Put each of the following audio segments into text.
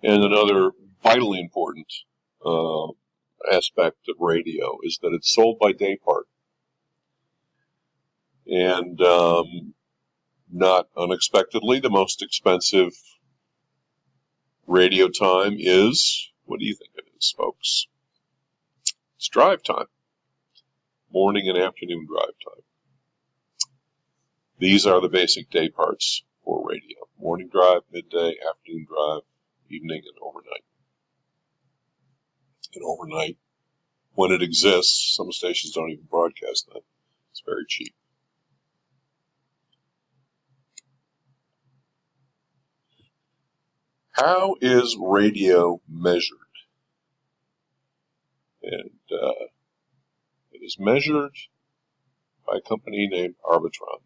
And another vitally important aspect of radio is that it's sold by day part. And not unexpectedly, the most expensive radio time is, what do you think it is, folks? It's drive time. Morning and afternoon drive time. These are the basic day parts for radio. Morning drive, midday, afternoon drive, evening, and overnight. And overnight, when it exists, some stations don't even broadcast that. It's very cheap. How is radio measured? And it is measured by a company named Arbitron.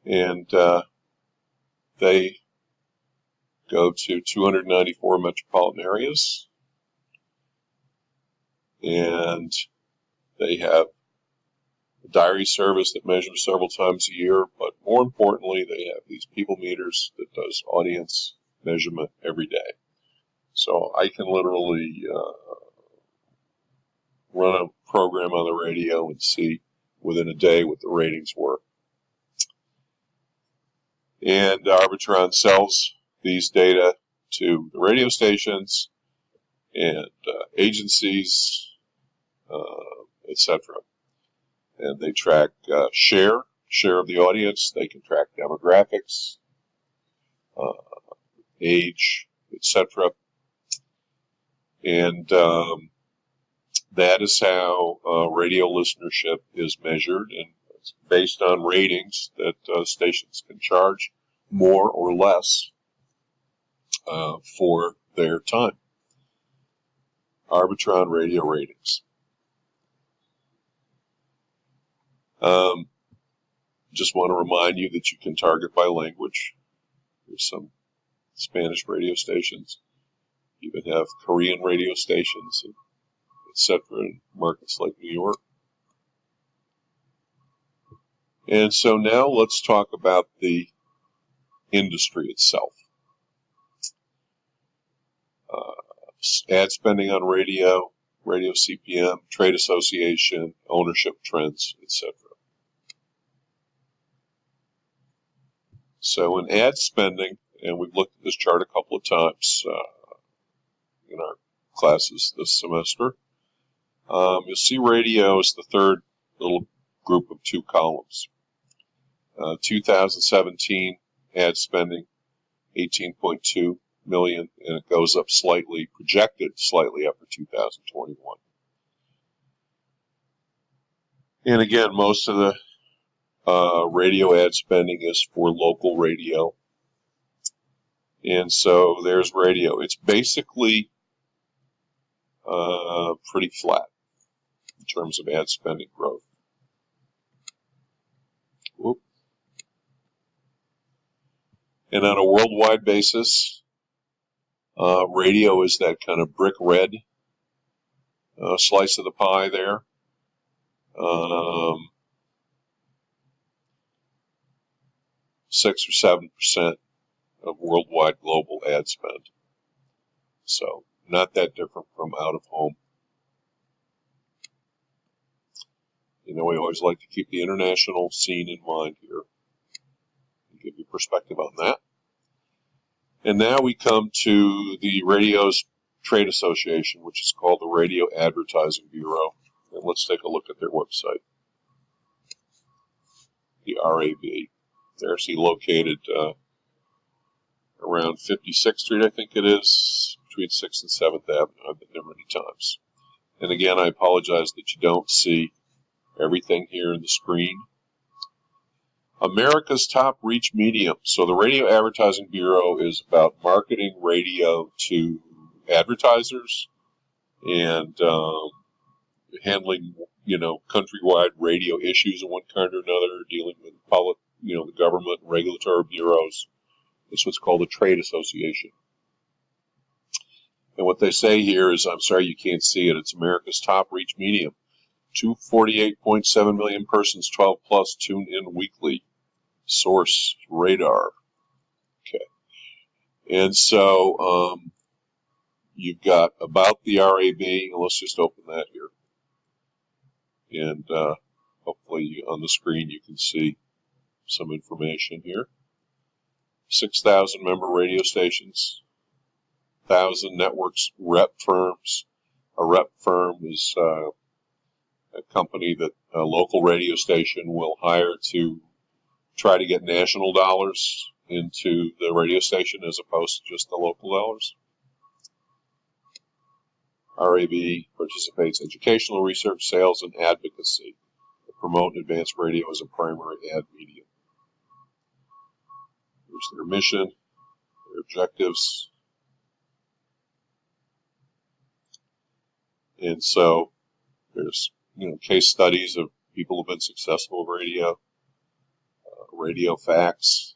And they go to 294 metropolitan areas. And they have a diary service that measures several times a year. But more importantly, they have these people meters that does audience measurement every day. So I can literally run a program on the radio and see within a day what the ratings were. And Arbitron sells these data to the radio stations and agencies, etc. And they track share of the audience. They can track demographics, age, etc. And that is how radio listenership is measured, and it's based on ratings that stations can charge more or less for their time. Arbitron radio ratings. Just want to remind you that you can target by language. There's some Spanish radio stations. You even have Korean radio stations, etc. in markets like New York. And so now let's talk about the industry itself. Ad spending on radio, radio CPM, trade association, ownership trends, etc. So in ad spending, and we've looked at this chart a couple of times in our classes this semester, you'll see radio is the third little group of two columns. 2017 ad spending, 18.2 million, and it goes up slightly, projected slightly up for 2021. And again, most of the radio ad spending is for local radio. And so there's radio. It's basically pretty flat in terms of ad spending growth. Whoop. And on a worldwide basis, radio is that kind of brick red slice of the pie there. 6 or 7% of worldwide global ad spend. So not that different from out of home. You know, we always like to keep the international scene in mind here and give you perspective on that. And now we come to the radio's trade association, which is called the Radio Advertising Bureau. And let's take a look at their website. The RAB. They're actually located around 56th Street, I think it is, between 6th and 7th Avenue. I've been there many times. And again, I apologize that you don't see everything here in the screen. America's top reach medium. So the Radio Advertising Bureau is about marketing radio to advertisers and handling, countrywide radio issues of one kind or another, dealing with the government and regulatory bureaus. It's what's called a trade association. And what they say here is, I'm sorry you can't see it, it's America's top reach medium. 248.7 million persons, 12 plus, tune in weekly. Source, radar. Okay. And so you've got about the RAB, and let's just open that here. And hopefully on the screen you can see some information here. 6,000 member radio stations, 1,000 networks, rep firms. A rep firm is a company that a local radio station will hire to try to get national dollars into the radio station as opposed to just the local dollars. RAB participates in educational research, sales, and advocacy to promote and advance radio as a primary ad medium. Here's their mission, their objectives. And so there's case studies of people who've been successful with radio facts.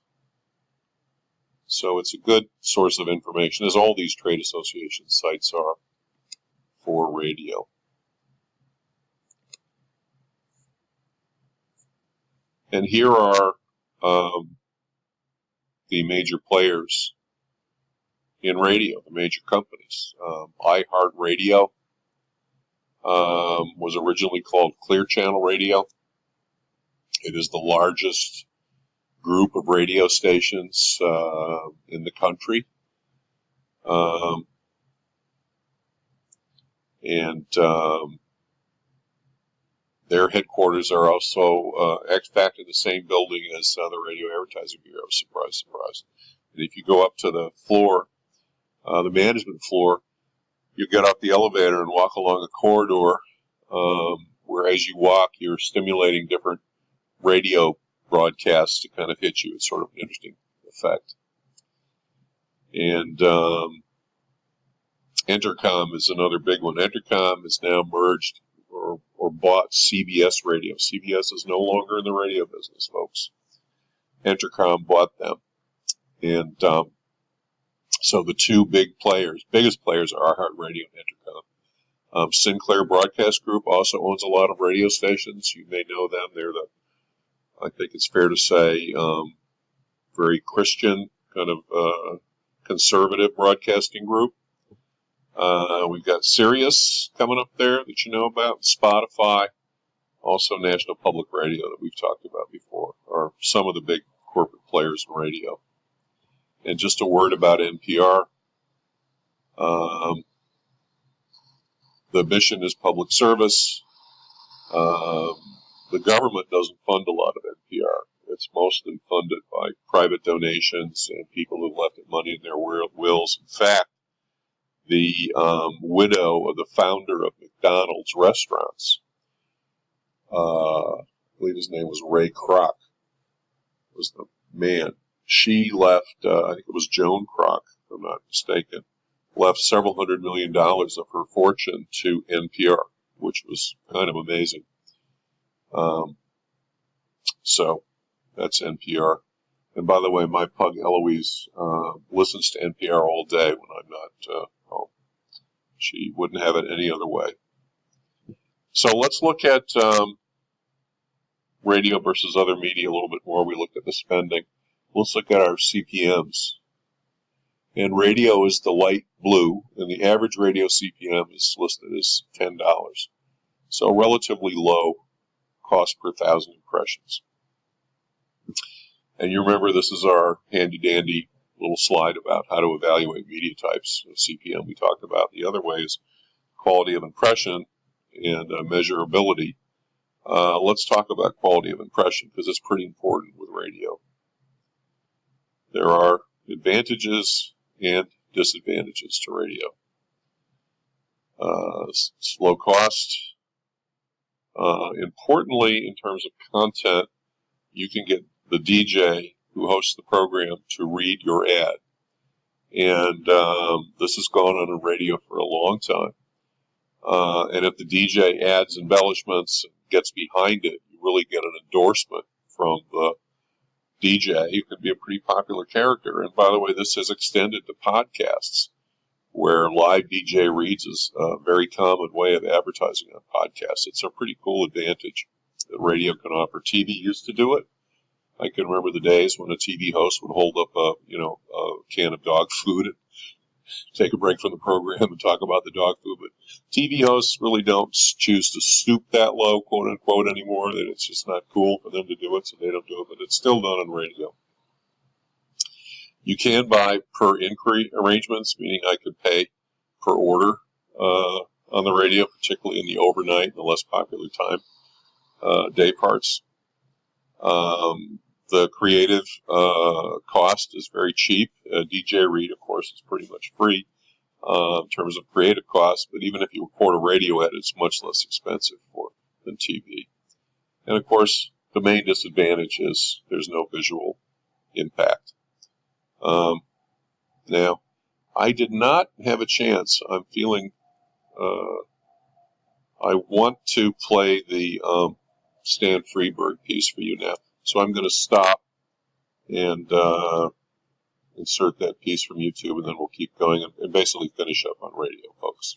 So it's a good source of information, as all these trade association sites are for radio. And here are the major players in radio, the major companies. iHeartRadio was originally called Clear Channel Radio. It is the largest group of radio stations in the country. Their headquarters are also, in fact, in the same building as the Radio Advertising Bureau. Surprise, surprise. And if you go up to the floor, the management floor, you get up the elevator and walk along a corridor where as you walk, you're stimulating different radio broadcasts to kind of hit you. It's sort of an interesting effect. And Entercom is another big one. Entercom is now merged or bought CBS Radio. CBS is no longer in the radio business, folks. Entercom bought them. And so the two biggest players are iHeartRadio and Entercom. Sinclair Broadcast Group also owns a lot of radio stations. You may know them. They're I think it's fair to say, very Christian, kind of conservative broadcasting group. We've got Sirius coming up there that you know about, Spotify, also National Public Radio that we've talked about before, are some of the big corporate players in radio. And just a word about NPR. The mission is public service. The government doesn't fund a lot of NPR. It's mostly funded by private donations and people who've left money in their wills. In fact, the widow of the founder of McDonald's restaurants, I believe his name was Ray Kroc, was the man. She left, I think it was Joan Kroc, if I'm not mistaken, left several $100 million of her fortune to NPR, which was kind of amazing. So that's NPR. And by the way, my pug Eloise listens to NPR all day when I'm not home. She wouldn't have it any other way. So let's look at radio versus other media a little bit more. We looked at the spending. Let's look at our CPMs. And radio is the light blue, and the average radio CPM is listed as $10. So relatively low cost per 1,000 impressions. And you remember this is our handy-dandy little slide about how to evaluate media types. CPM we talked about. The other way is quality of impression and measurability. Let's talk about quality of impression because it's pretty important with radio. There are advantages and disadvantages to radio. It's low cost. Importantly, in terms of content, you can get the DJ who hosts the program to read your ad. And this has gone on in radio for a long time. And if the DJ adds embellishments and gets behind it, you really get an endorsement from the DJ who can be a pretty popular character. And by the way, this has extended to podcasts, where live DJ reads is a very common way of advertising on podcasts. It's a pretty cool advantage that radio can offer. TV used to do it. I can remember the days when a TV host would hold up a can of dog food and take a break from the program and talk about the dog food. But TV hosts really don't choose to stoop that low, quote unquote, anymore. That it's just not cool for them to do it, so they don't do it. But it's still done on radio. You can buy per inquiry arrangements, meaning I could pay per order on the radio, particularly in the overnight and the less popular time day parts. The creative cost is very cheap. DJ Read, of course, is pretty much free in terms of creative costs, but even if you record a radio edit, it's much less expensive than TV. And of course, the main disadvantage is there's no visual impact. Now, I did not have a chance. I'm feeling I want to play the Stan Freberg piece for you now. So I'm going to stop and insert that piece from YouTube, and then we'll keep going and basically finish up on radio, folks.